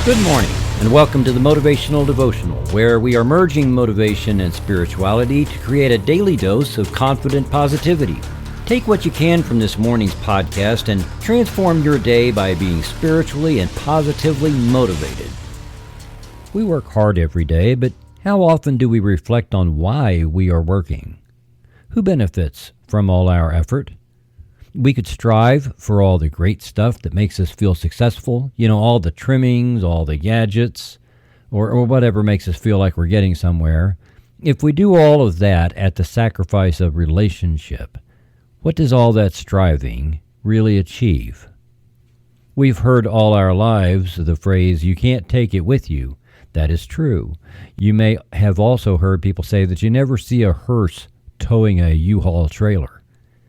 Good morning, and welcome to the Motivational Devotional, where we are merging motivation and spirituality to create a daily dose of confident positivity. Take what you can from this morning's podcast and transform your day by being spiritually and positively motivated. We work hard every day, but how often do we reflect on why we are working? Who benefits from all our effort? We could strive for all the great stuff that makes us feel successful, all the trimmings, all the gadgets, or whatever makes us feel like we're getting somewhere. If we do all of that at the sacrifice of relationship, what does all that striving really achieve? We've heard all our lives the phrase, "you can't take it with you." That is true. You may have also heard people say that you never see a hearse towing a U-Haul trailer.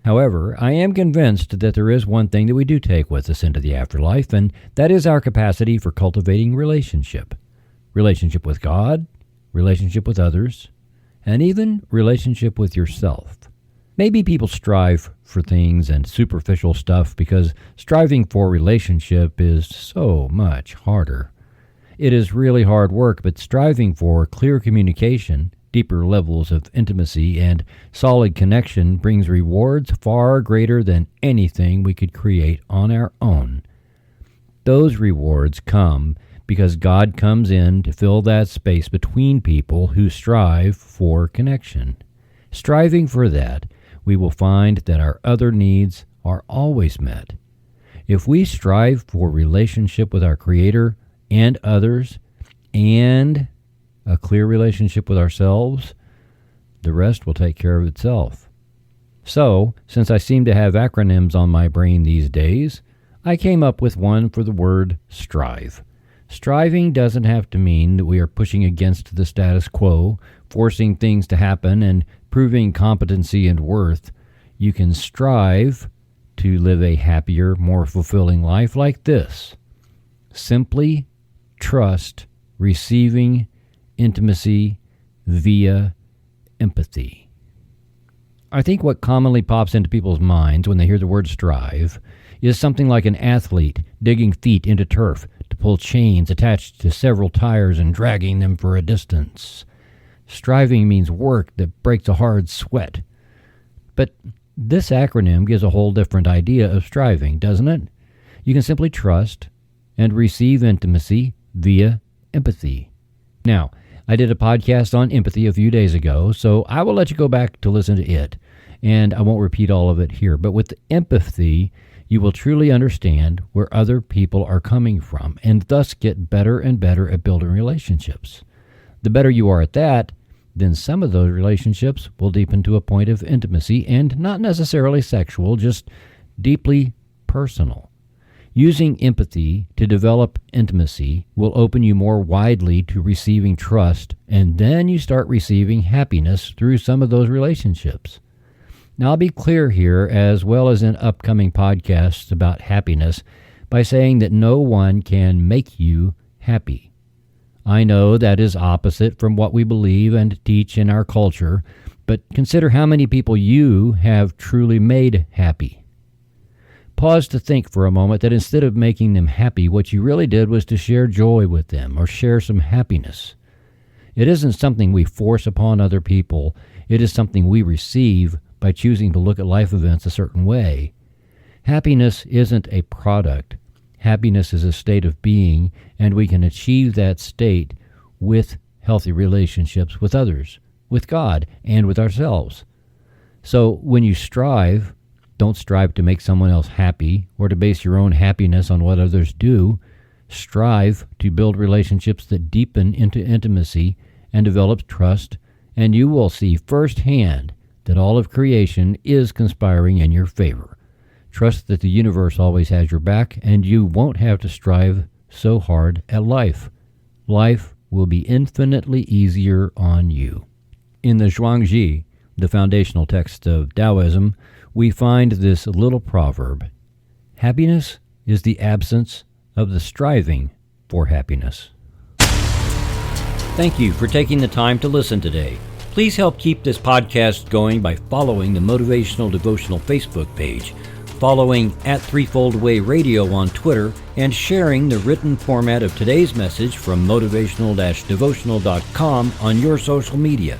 However, I am convinced that there is one thing that we do take with us into the afterlife, and that is our capacity for cultivating relationship. Relationship with God, relationship with others, and even relationship with yourself. Maybe people strive for things and superficial stuff because striving for relationship is so much harder. It is really hard work, but striving for clear communication, deeper levels of intimacy, and solid connection brings rewards far greater than anything we could create on our own. Those rewards come because God comes in to fill that space between people who strive for connection. Striving for that, we will find that our other needs are always met. If we strive for relationship with our Creator and others, and a clear relationship with ourselves, the rest will take care of itself. So, since I seem to have acronyms on my brain these days, I came up with one for the word strive. Striving doesn't have to mean that we are pushing against the status quo, forcing things to happen, and proving competency and worth. You can strive to live a happier, more fulfilling life like this. Simply trust receiving intimacy via empathy. I think what commonly pops into people's minds when they hear the word strive is something like an athlete digging feet into turf to pull chains attached to several tires and dragging them for a distance. Striving means work that breaks a hard sweat. But this acronym gives a whole different idea of striving, doesn't it? You can simply trust and receive intimacy via empathy. Now, I did a podcast on empathy a few days ago, so I will let you go back to listen to it, and I won't repeat all of it here. But with empathy, you will truly understand where other people are coming from, and thus get better and better at building relationships. The better you are at that, then some of those relationships will deepen to a point of intimacy, and not necessarily sexual, just deeply personal. Using empathy to develop intimacy will open you more widely to receiving trust, and then you start receiving happiness through some of those relationships. Now, I'll be clear here, as well as in upcoming podcasts about happiness, by saying that no one can make you happy. I know that is opposite from what we believe and teach in our culture, but consider how many people you have truly made happy. Pause to think for a moment that instead of making them happy, what you really did was to share joy with them or share some happiness. It isn't something we force upon other people. It is something we receive by choosing to look at life events a certain way. Happiness isn't a product. Happiness is a state of being, and we can achieve that state with healthy relationships with others, with God, and with ourselves. So when you strive, don't strive to make someone else happy or to base your own happiness on what others do. Strive to build relationships that deepen into intimacy and develop trust, and you will see firsthand that all of creation is conspiring in your favor. Trust that the universe always has your back, and you won't have to strive so hard at life. Life will be infinitely easier on you. In the Zhuangzi, the foundational text of Taoism, we find this little proverb: happiness is the absence of the striving for happiness. Thank you for taking the time to listen today. Please help keep this podcast going by following the Motivational Devotional Facebook page, following at Threefold Way Radio on Twitter, and sharing the written format of today's message from motivational-devotional.com on your social media.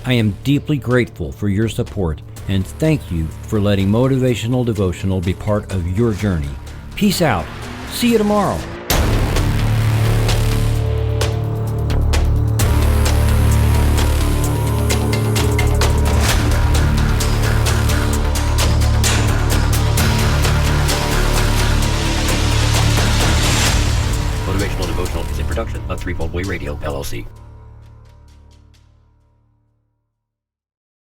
I am deeply grateful for your support, and thank you for letting Motivational Devotional be part of your journey. Peace out. See you tomorrow. Motivational Devotional is a production of Threefold Way Radio, LLC.